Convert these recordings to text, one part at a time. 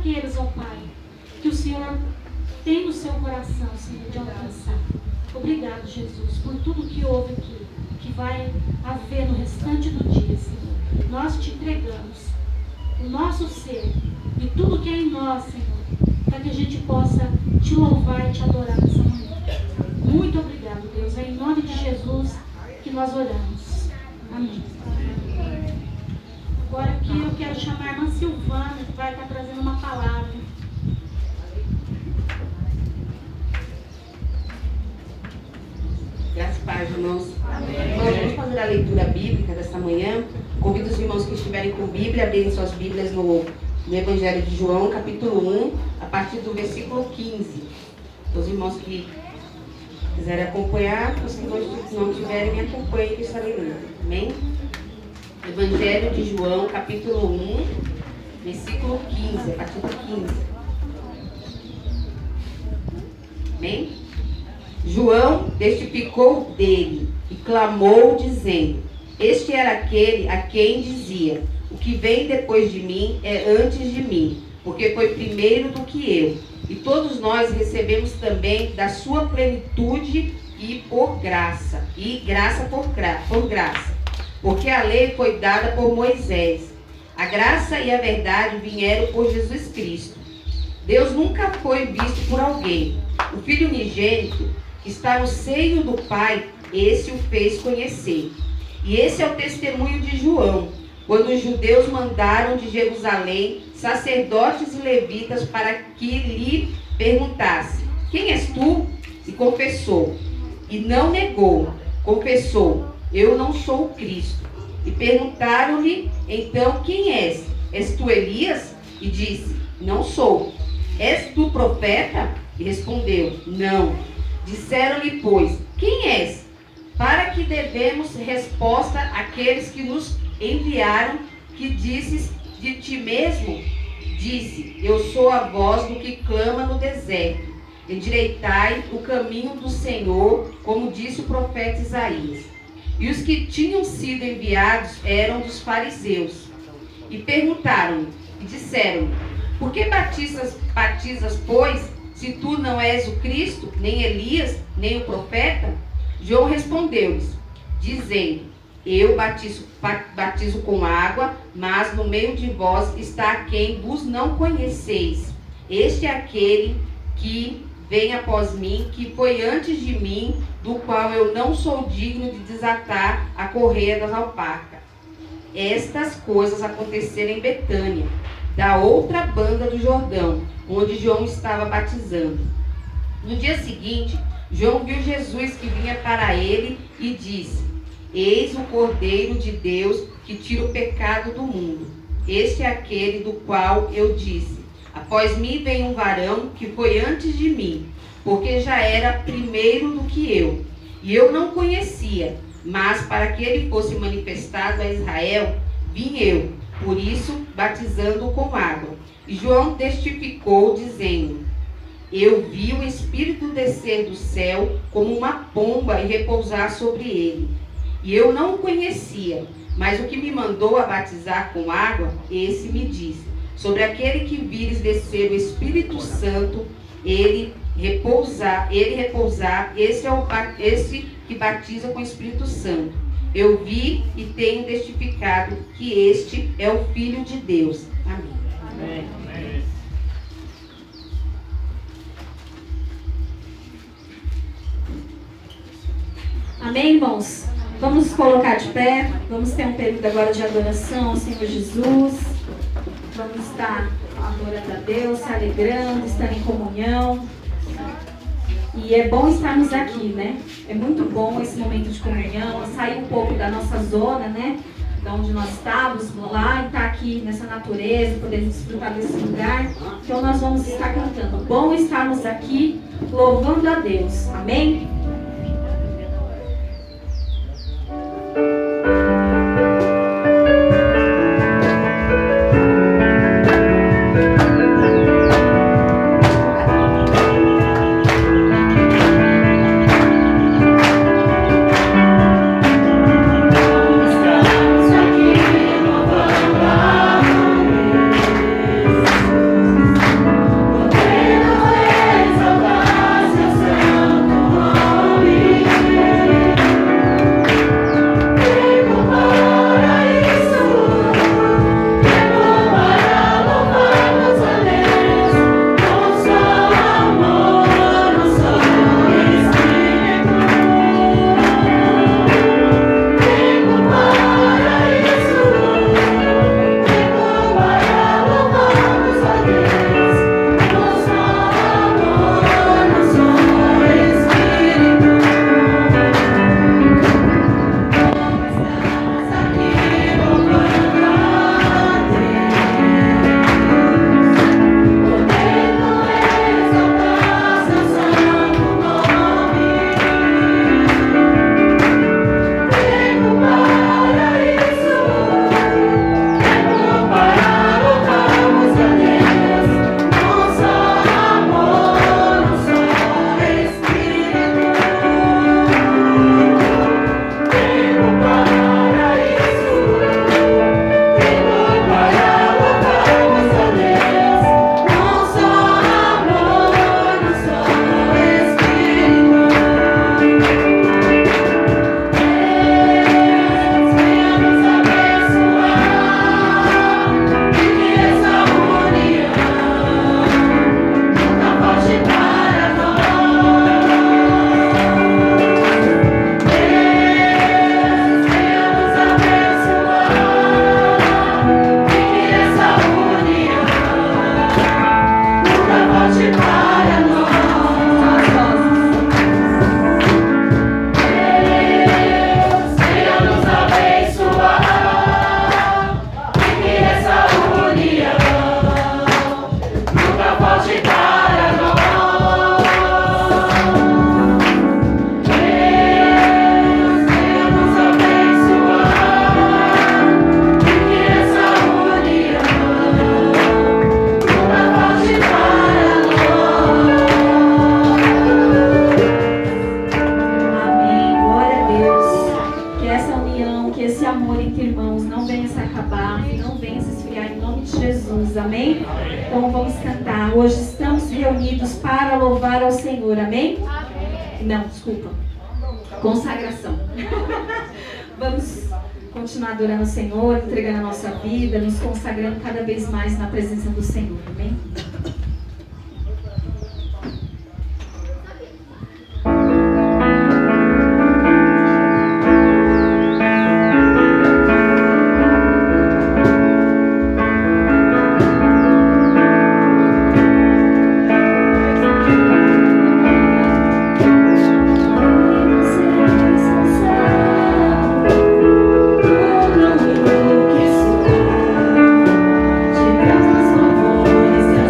Aqueles, ó Pai, que o Senhor tem no seu coração, Senhor, de alcançar. Obrigado, Jesus, por tudo que houve aqui, que vai haver no restante do dia, Senhor. Nós te entregamos o nosso ser e tudo que é em nós, Senhor, para que a gente possa te louvar e te adorar nessa manhã. Muito obrigado, Deus. É em nome de Jesus que nós oramos. Amém. Agora aqui eu quero chamar a irmã Silvana, que vai estar trazendo uma palavra. Graças a Deus, irmãos. Nós vamos fazer a leitura bíblica desta manhã. Convido os irmãos que estiverem com Bíblia a abrirem suas Bíblias no Evangelho de João, capítulo 1, a partir do versículo 15. Os irmãos que quiserem acompanhar, os que não tiverem, me acompanhem que estarei lendo. Amém? Evangelho de João, capítulo 1, versículo 15, a partir do 15. Amém? João testificou dele e clamou, dizendo: Este era aquele a quem dizia: O que vem depois de mim é antes de mim, porque foi primeiro do que eu. E todos nós recebemos também da sua plenitude e graça por graça. Porque a lei foi dada por Moisés. A graça e a verdade vieram por Jesus Cristo. Deus nunca foi visto por alguém. O Filho unigênito, que está no seio do Pai, esse o fez conhecer. E esse é o testemunho de João, quando os judeus mandaram de Jerusalém sacerdotes e levitas para que lhe perguntasse: Quem és tu? E confessou. E não negou, confessou: Eu não sou o Cristo. E perguntaram-lhe então: Quem és? És tu Elias? E disse: Não sou. És tu profeta? E respondeu: Não. Disseram-lhe, pois: Quem és? Para que devemos resposta àqueles que nos enviaram, que disses de ti mesmo? Disse: Eu sou a voz do que clama no deserto. Endireitai o caminho do Senhor, como disse o profeta Isaías. E os que tinham sido enviados eram dos fariseus. E perguntaram-lhe, e disseram-lhe: Por que batizas, pois, se tu não és o Cristo, nem Elias, nem o profeta? João respondeu-lhes, dizendo: Eu batizo com água, mas no meio de vós está quem vos não conheceis. Este é aquele que vem após mim, que foi antes de mim, do qual eu não sou digno de desatar a correia das alpacas. Estas coisas aconteceram em Betânia, da outra banda do Jordão, onde João estava batizando. No dia seguinte, João viu Jesus que vinha para ele e disse: Eis o Cordeiro de Deus que tira o pecado do mundo. Este é aquele do qual eu disse: Após mim vem um varão que foi antes de mim, porque já era primeiro do que eu. E eu não conhecia, mas para que ele fosse manifestado a Israel, vim eu, por isso batizando-o com água. E João testificou, dizendo: Eu vi o Espírito descer do céu como uma pomba e repousar sobre ele. E eu não o conhecia, mas o que me mandou a batizar com água, esse me disse: Sobre aquele que vires descer o Espírito Santo, ele repousar, esse que batiza com o Espírito Santo. Eu vi e tenho testificado que este é o Filho de Deus. Amém. Amém. Amém. Amém, irmãos? Vamos nos colocar de pé. Vamos ter um período agora de adoração ao Senhor Jesus. Vamos estar adorando a Deus, se alegrando, estar em comunhão. E é bom estarmos aqui, né? É muito bom esse momento de comunhão, sair um pouco da nossa zona, né? Da onde nós estávamos, lá, e estar aqui nessa natureza, poder desfrutar desse lugar. Então nós vamos estar cantando. Bom estarmos aqui, louvando a Deus. Amém? Exaltar seu santo nome. bom? Vamos cantar. Hoje estamos reunidos para louvar ao Senhor. Amém? Não, desculpa. Consagração. Vamos continuar adorando o Senhor, entregando a nossa vida, nos consagrando cada vez mais na presença do Senhor. Amém? De tantos louvores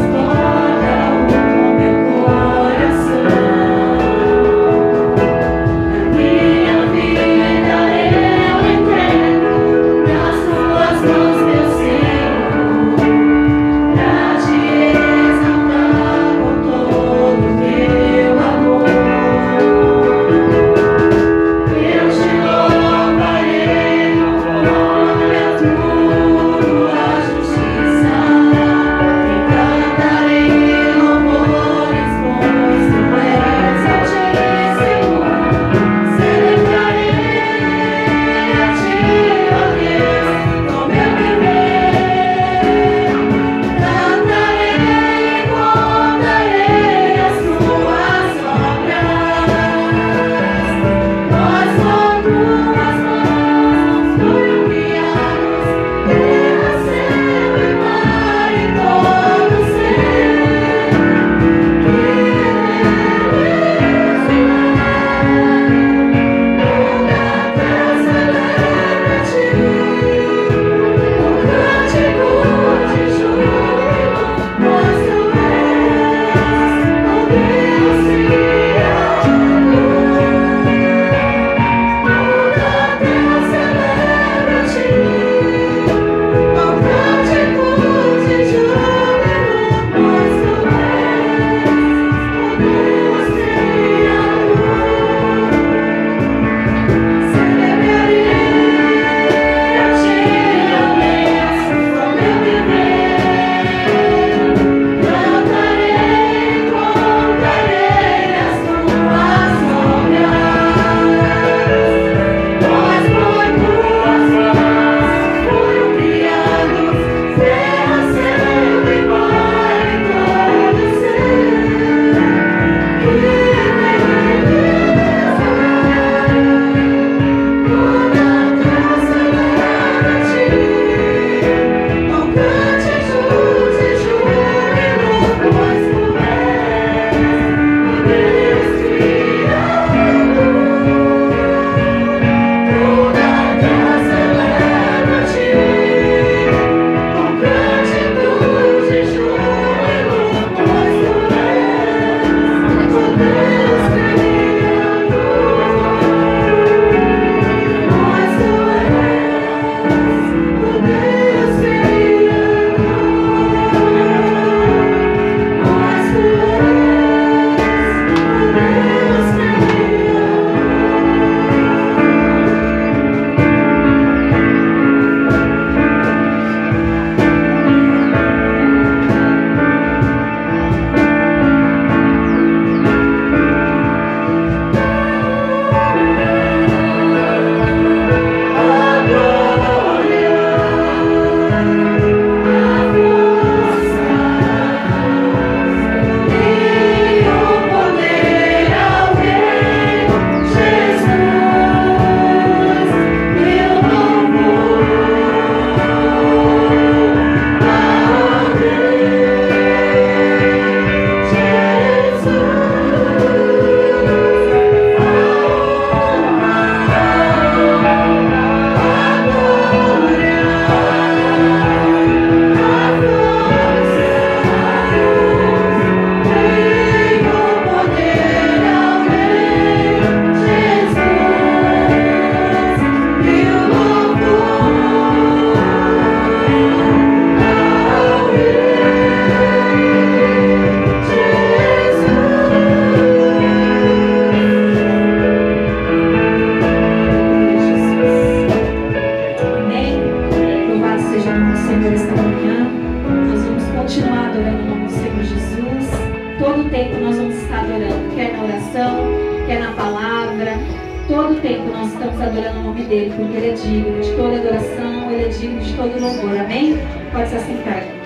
momento nós estamos adorando o nome dele, porque ele é digno de toda adoração, ele é digno de todo louvor. Amém? Pode se assentar, irmãos.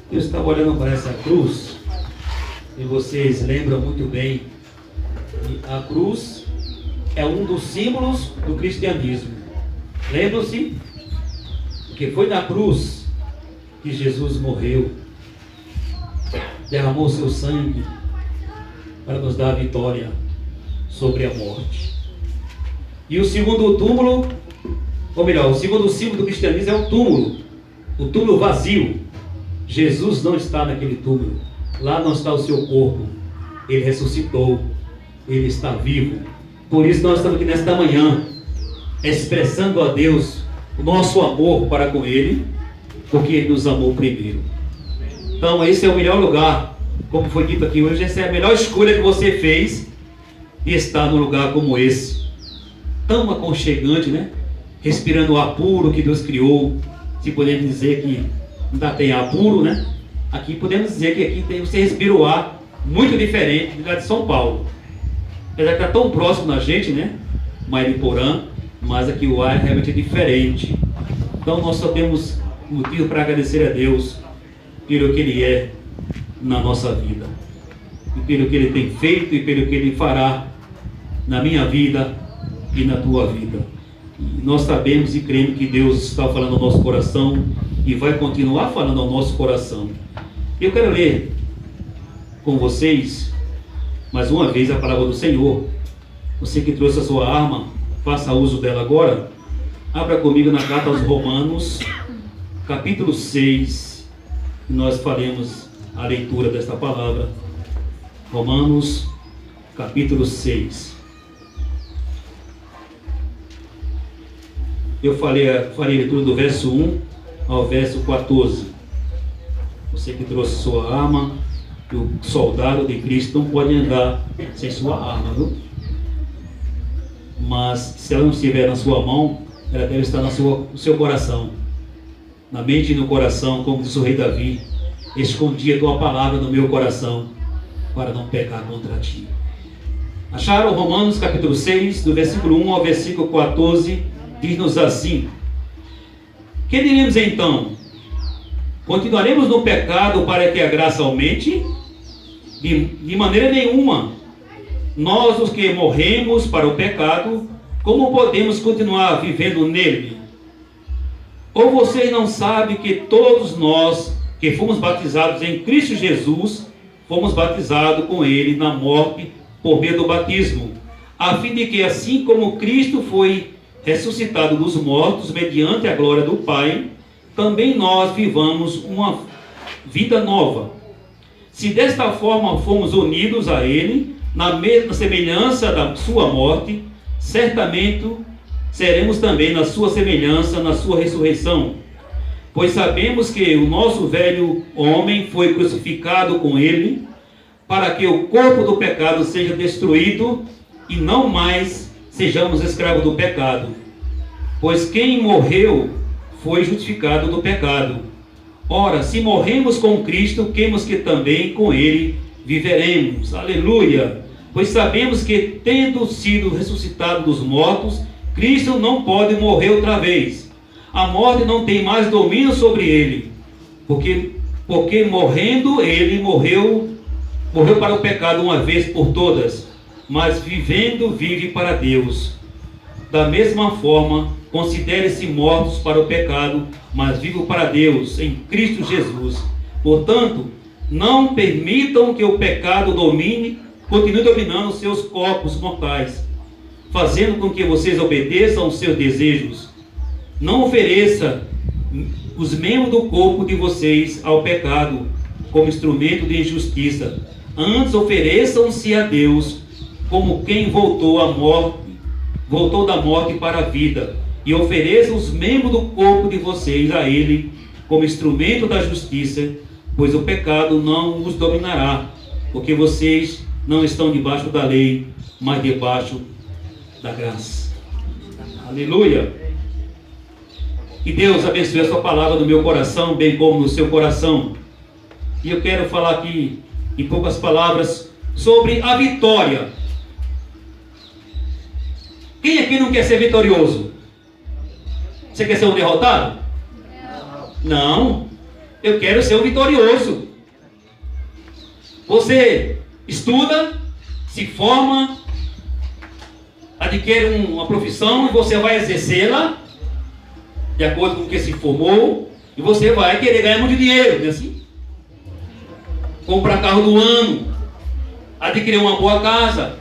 Eu estava olhando para essa cruz e vocês lembram muito bem que a cruz é um dos símbolos do cristianismo. Lembram-se que foi na cruz que Jesus morreu, derramou seu sangue para nos dar a vitória sobre a morte. E o segundo túmulo, ou melhor, o segundo símbolo do cristianismo é o túmulo vazio. Jesus não está naquele túmulo, lá não está o seu corpo, ele ressuscitou, ele está vivo. Por isso nós estamos aqui nesta manhã, expressando a Deus o nosso amor para com ele, porque ele nos amou primeiro. Então esse é o melhor lugar, como foi dito aqui hoje, essa é a melhor escolha que você fez, e estar num lugar como esse, tão aconchegante, né? Respirando o ar puro que Deus criou. Se podemos dizer que ainda tem ar puro, né? Aqui podemos dizer que aqui você respira o ar muito diferente do lugar de São Paulo. Apesar que está tão próximo da gente, né? Mariporã, mas aqui o ar é realmente diferente. Então nós só temos motivo para agradecer a Deus pelo que Ele é na nossa vida, e pelo que Ele tem feito e pelo que Ele fará na minha vida e na tua vida. E nós sabemos e cremos que Deus está falando ao nosso coração e vai continuar falando ao nosso coração. Eu quero ler com vocês mais uma vez a palavra do Senhor. Você que trouxe a sua arma, faça uso dela agora. Abra comigo na carta aos Romanos, capítulo 6, e nós faremos a leitura desta palavra. Romanos, capítulo 6. Eu farei a leitura do verso 1 ao verso 14. Você que trouxe sua arma, o soldado de Cristo não pode andar sem sua arma, viu? Mas se ela não estiver na sua mão, ela deve estar no seu coração, na mente e no coração, como disse o rei Davi: escondi a tua palavra no meu coração, para não pecar contra ti. Acharam? Romanos capítulo 6, do versículo 1 ao versículo 14, diz-nos assim: que diremos então? Continuaremos no pecado para que a graça aumente? De maneira nenhuma. Nós, os que morremos para o pecado, como podemos continuar vivendo nele? Ou vocês não sabem que todos nós que fomos batizados em Cristo Jesus, fomos batizados com ele na morte por meio do batismo, a fim de que, assim como Cristo foi ressuscitado dos mortos mediante a glória do Pai, também nós vivamos uma vida nova. Se desta forma fomos unidos a ele, na mesma semelhança da sua morte, certamente seremos também na sua semelhança, na sua ressurreição. Pois sabemos que o nosso velho homem foi crucificado com ele, para que o corpo do pecado seja destruído e não mais sejamos escravos do pecado. Pois quem morreu foi justificado do pecado. Ora, se morremos com Cristo, cremos que também com ele viveremos. Aleluia! Pois sabemos que, tendo sido ressuscitado dos mortos, Cristo não pode morrer outra vez. A morte não tem mais domínio sobre ele, porque morrendo ele morreu para o pecado uma vez por todas, mas vivendo vive para Deus. Da mesma forma, considere-se mortos para o pecado, mas vivos para Deus em Cristo Jesus. Portanto, não permitam que o pecado continue dominando os seus corpos mortais, fazendo com que vocês obedeçam aos seus desejos. Não ofereça os membros do corpo de vocês ao pecado como instrumento de injustiça. Antes ofereçam-se a Deus como quem voltou da morte para a vida, e ofereça os membros do corpo de vocês a ele como instrumento da justiça, pois o pecado não os dominará, porque vocês não estão debaixo da lei, mas debaixo da graça. Aleluia! Que Deus abençoe a sua palavra no meu coração, bem como no seu coração. E eu quero falar aqui, em poucas palavras, sobre a vitória. Quem aqui não quer ser vitorioso? Você quer ser um derrotado? Não. Eu quero ser um vitorioso. Você estuda, se forma, adquire uma profissão e você vai exercê-la de acordo com o que se formou, e você vai querer ganhar muito dinheiro, não é assim? Comprar carro do ano, adquirir uma boa casa,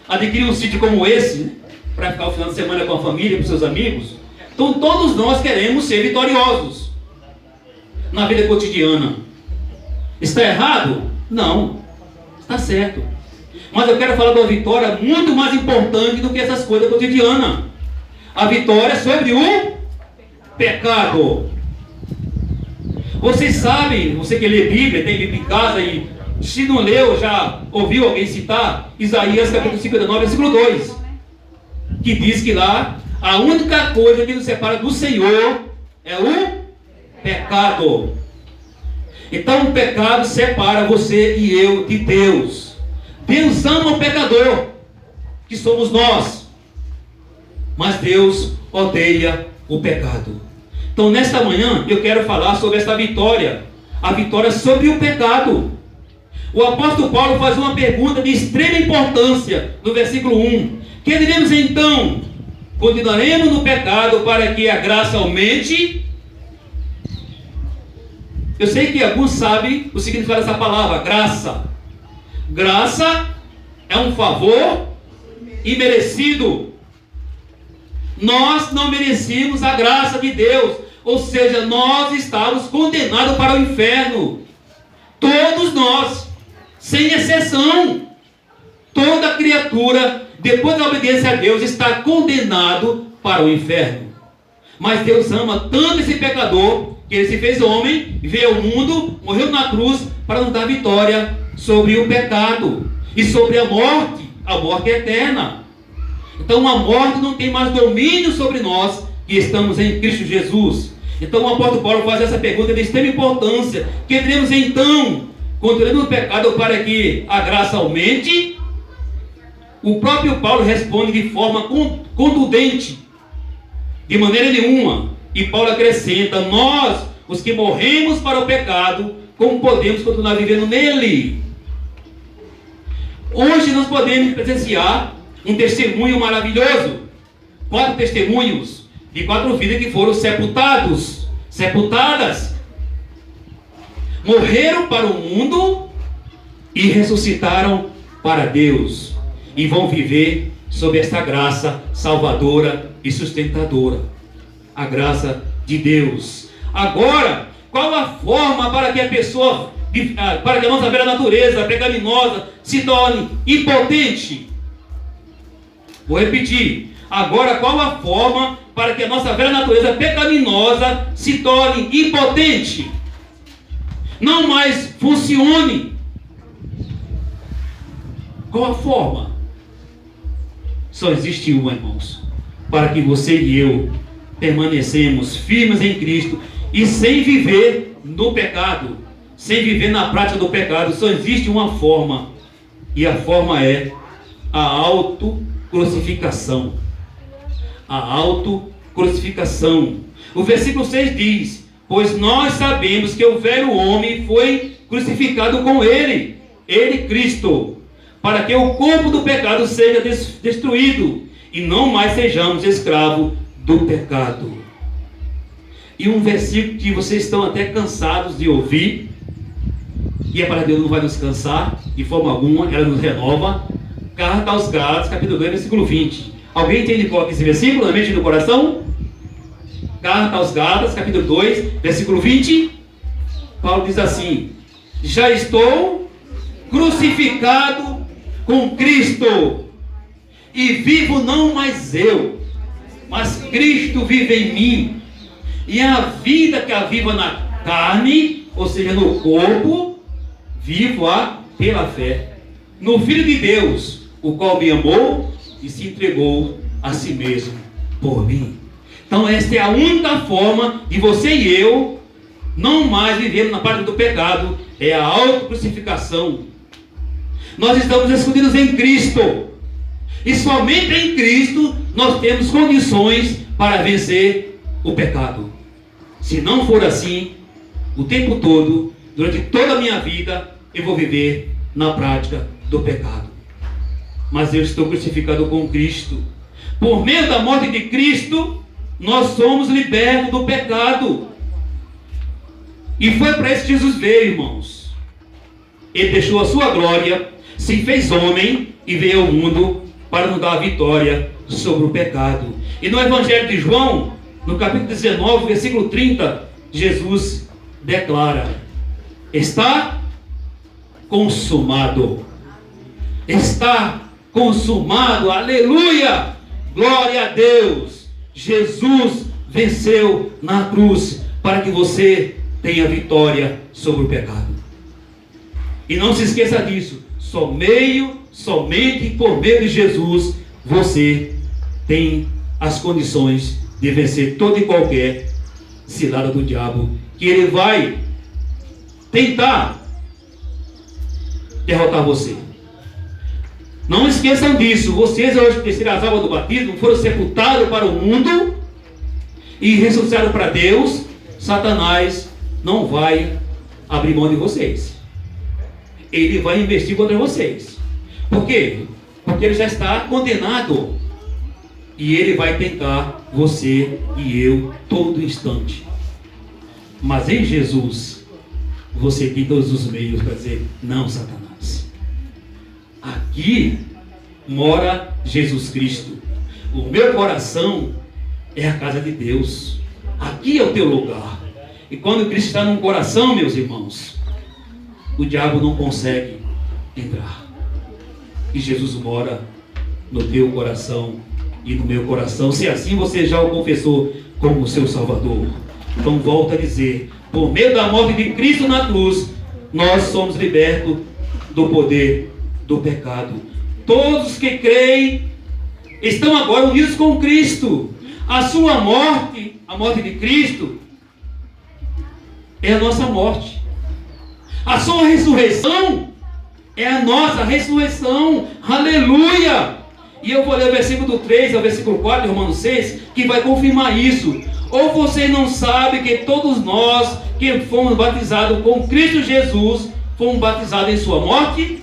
adquirir um sítio como esse, né? Para ficar o final de semana com a família, com seus amigos. Então todos nós queremos ser vitoriosos na vida cotidiana. Está errado? Não, está certo. Mas eu quero falar de uma vitória muito mais importante do que essas coisas cotidianas. A vitória sobre o pecado. Vocês sabem, você que lê Bíblia, tem Bíblia em casa, e se não leu, já ouviu alguém citar Isaías capítulo 59, versículo 2, que diz que lá a única coisa que nos separa do Senhor é o pecado. Então o pecado separa você e eu de Deus. Deus ama o pecador, que somos nós, mas Deus odeia o pecado. Então nesta manhã eu quero falar sobre essa vitória, a vitória sobre o pecado. O apóstolo Paulo faz uma pergunta de extrema importância no versículo 1. Que diremos então? Continuaremos no pecado para que a graça aumente? Eu sei que alguns sabem o significado dessa palavra, graça. Graça é um favor imerecido. Nós não merecíamos a graça de Deus, ou seja, nós estávamos condenados para o inferno. Todos nós, sem exceção. Toda criatura, depois da obediência a Deus, está condenado para o inferno. Mas Deus ama tanto esse pecador, que ele se fez homem, veio ao mundo, morreu na cruz, para nos dar vitória sobre o pecado e sobre a morte eterna. Então a morte não tem mais domínio sobre nós, que estamos em Cristo Jesus. Então o apóstolo Paulo faz essa pergunta de extrema importância. Que diremos então? Continuando no pecado para que a graça aumente? O próprio Paulo responde de forma contundente, de maneira nenhuma. E Paulo acrescenta: nós, os que morremos para o pecado, como podemos continuar vivendo nele? Hoje nós podemos presenciar um testemunho maravilhoso. 4 testemunhos de 4 vidas que foram sepultadas. Morreram para o mundo e ressuscitaram para Deus. E vão viver sob esta graça salvadora e sustentadora. A graça de Deus. Agora, qual a forma para que a pessoa, para que a nossa velha natureza pecaminosa se torne impotente? Vou repetir. Agora, qual a forma para que a nossa velha natureza pecaminosa se torne impotente? Não mais funcione. Qual a forma? Só existe uma, irmãos. Para que você e eu permanecemos firmes em Cristo e sem viver no pecado, sem viver na prática do pecado, só existe uma forma, e a forma é a autocrucificação. A autocrucificação. O versículo 6 diz: pois nós sabemos que o velho homem foi crucificado com ele, Cristo, para que o corpo do pecado seja destruído e não mais sejamos escravos do pecado. E um versículo que vocês estão até cansados de ouvir, e a palavra de Deus não vai nos cansar de forma alguma, ela nos renova. Carta aos Gálatas, capítulo 2, versículo 20. Alguém entende qual é esse versículo na mente e no coração? Carta aos Gálatas, capítulo 2, versículo 20. Paulo diz assim: já estou crucificado com Cristo. E vivo não mais eu, mas Cristo vive em mim. E a vida que a viva na carne, ou seja, no corpo, vivo-a pela fé no Filho de Deus, o qual me amou e se entregou a si mesmo por mim. Então esta é a única forma de você e eu não mais vivermos na parte do pecado, é a autocrucificação. Nós estamos escondidos em Cristo, e somente em Cristo nós temos condições para vencer o pecado. Se não for assim, o tempo todo, durante toda a minha vida, eu vou viver na prática do pecado. Mas eu estou crucificado com Cristo. Por meio da morte de Cristo, nós somos libertos do pecado. E foi para isso que Jesus veio, irmãos. Ele deixou a sua glória, se fez homem e veio ao mundo para nos dar a vitória sobre o pecado. E no Evangelho de João, no capítulo 19, versículo 30, Jesus declara: está consumado. Está consumado. Aleluia! Glória a Deus! Jesus venceu na cruz para que você tenha vitória sobre o pecado. E não se esqueça disso. Somente por meio de Jesus você tem as condições de vencer toda e qualquer cilada do diabo, que ele vai tentar derrotar você. Não esqueçam disso. Vocês, hoje, terceira água do batismo, foram sepultados para o mundo e ressuscitaram para Deus. Satanás não vai abrir mão de vocês. Ele vai investir contra vocês. Por quê? Porque ele já está condenado. E ele vai tentar você e eu todo instante. Mas em Jesus, você tem todos os meios para dizer: não, Satanás. Aqui mora Jesus Cristo. O meu coração é a casa de Deus. Aqui é o teu lugar. E quando Cristo está num coração, meus irmãos, o diabo não consegue entrar. E Jesus mora no teu coração e no meu coração, se assim você já o confessou como seu Salvador. Então volto a dizer, por meio da morte de Cristo na cruz, nós somos libertos do poder do pecado. Todos que creem estão agora unidos com Cristo. A sua morte, a morte de Cristo, é a nossa morte. A sua ressurreição é a nossa ressurreição. Aleluia! E eu vou ler o versículo do 3 ao versículo 4 de Romanos 6, que vai confirmar isso. Ou vocês não sabem que todos nós que fomos batizados com Cristo Jesus, fomos batizados em sua morte?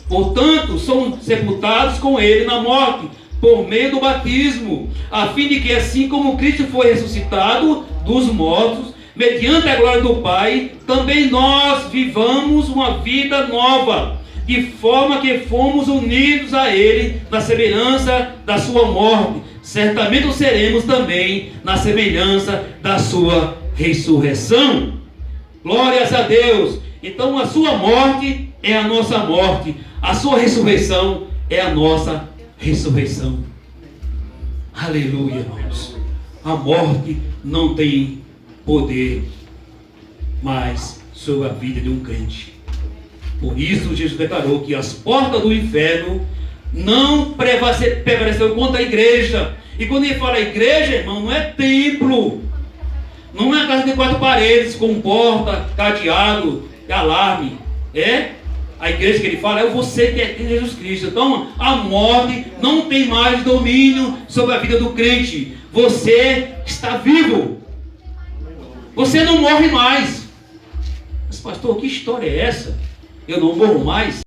Portanto, somos sepultados com Ele na morte, por meio do batismo, a fim de que assim como Cristo foi ressuscitado dos mortos, mediante a glória do Pai, também nós vivamos uma vida nova, de forma que fomos unidos a Ele na semelhança da sua morte. Certamente o seremos também na semelhança da sua ressurreição. Glórias a Deus! Então a sua morte é a nossa morte, a sua ressurreição é a nossa ressurreição. Aleluia, irmãos. A morte não tem poder mais sobre a vida de um crente. Por isso Jesus declarou que as portas do inferno não prevaleceram contra a igreja. E quando ele fala igreja, irmão, não é templo, não é casa de 4 paredes com porta, cadeado, alarme. É a igreja que ele fala, é você que é Jesus Cristo. Então a morte não tem mais domínio sobre a vida do crente. Você está vivo. Você não morre mais. Mas pastor, que história é essa? Eu não morro mais?